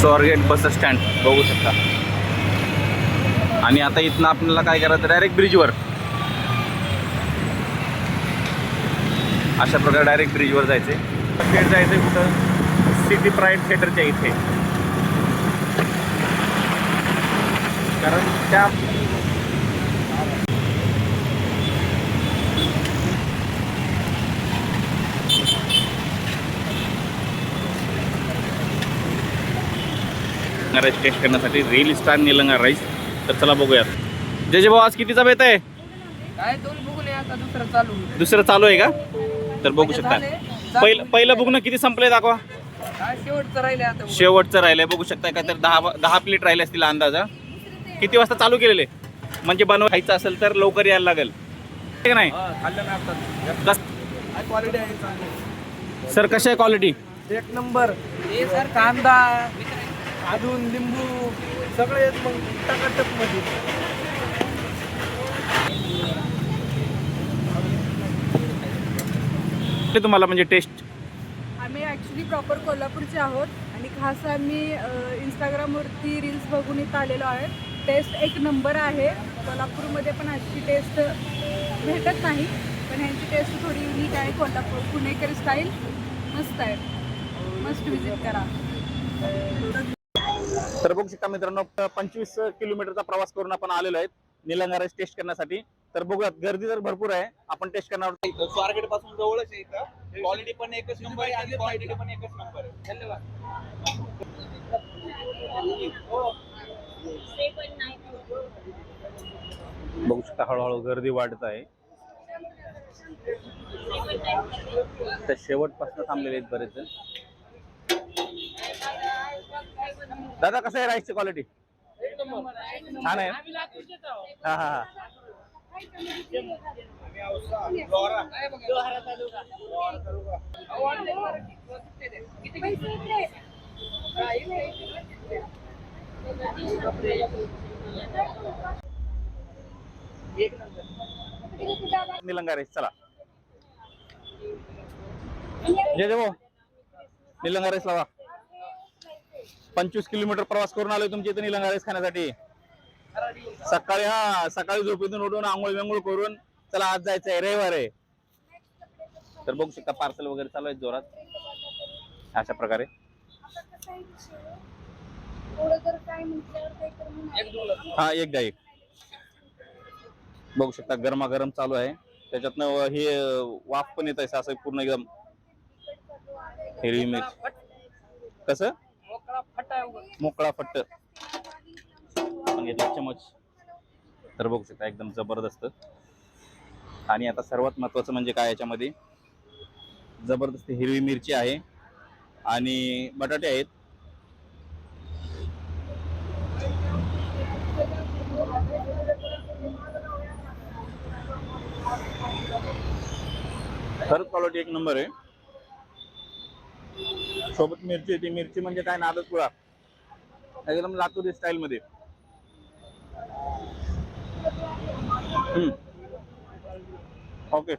Swargate bus stand बघू शकता. आणि आता इथनं आपल्याला काय करायचं, डायरेक्ट ब्रिजवर, अशा प्रकारे डायरेक्ट ब्रिजवर जायचे. थेट जायचं कुठं, सिटी प्राईड थिएटरच्या इथे. कारण त्या राईस टेस्ट करण्यासाठी, रील स्टार निलंगा राईस. तर चला बघूयात. जय भाऊ, आज कितीचा बेत आहे? काय दोन बघून आता दुसरं चालू आहे का? तर बघू शकता. पहिलं बघणं किती संपलंय दाखवा. शेवटचं राहिले आता. शेवटचं राहिलंय बघू शकता. काय तर 10 प्लेट राहिले असतील अंदाजा. किती वाजता चालू केलेले? म्हणजे खायचं असेल तर लवकर यायला लागेल ठीक नाही? सर कशी आहे क्वालिटी? एक नंबर. हे सर कांदा अजून लिंबू सगळे मग टकाटक मध्ये. तुम्हाला म्हणजे टेस्ट? आम्ही ॲक्च्युली प्रॉपर कोल्हापूरचे आहोत आणि खास आम्ही इंस्टाग्रामवरती रील्स बघून इथं आलेलो आहे. टेस्ट एक नंबर आहे. कोल्हापूरमध्ये पण अशी टेस्ट भेटत नाही, पण ह्यांची टेस्ट थोडी युनिक आहे. कोल्हापूर पुणेकरी स्टाईल मस्त आहे, मस्ट विजिट करा. तर बघू शकता मित्रांनो, 25 किलोमीटरचा प्रवास करून आपण आलेलो आहेत निलंगा राईस टेस्ट करण्यासाठी. तर बघूयात, गर्दी तर भरपूर आहे. आपण टेस्ट करणार आहोत. स्वारगेट पासून जवळच आहे इथं. क्वालिटी पण एकच नंबर आहे आणि क्वांटिटी पण एकच नंबर आहे. धन्यवाद. बघू शकता हळूहळू गर्दी वाढत आहे. तर शेवटपासून थांबलेले आहेत बरेच जण. दादा कसं आहे राईसची क्वालिटी? छान आहे. हा हा हा. निलंगा राईस चला. जय भाऊ, निलंगा राईस लावा. 25 किलोमीटर प्रवास करून आलोय तुमच्या इथे निलंगा राईस खाण्यासाठी. सकाळी झोपेतून उठून आंघोळ वेंगोळ करून चला आज जायचं आहे, रविवार आहे. तर बघू शकता पार्सल वगैरे चालू आहेत जोरात अशा प्रकारे. हा एक गाई बघू शकता गरमागरम चालू आहे. त्याच्यातनं हे वाफ पण येत आहे असं पूर्ण एकदम हिरवी मिरची. कसं मोकळा फट्ट घेतला चमच. तर बघू शकता एकदम जबरदस्त. आणि आता सर्वात महत्वाचं म्हणजे काय, याच्यामध्ये जबरदस्त हिरवी मिरची आहे आणि बटाटे आहेत. खरंच क्वालिटी एक नंबर आहे. सोबत मिरची, ती मिरची म्हणजे काय नादच पुळा एकदम लातूरी स्टाईल मध्ये. ओके.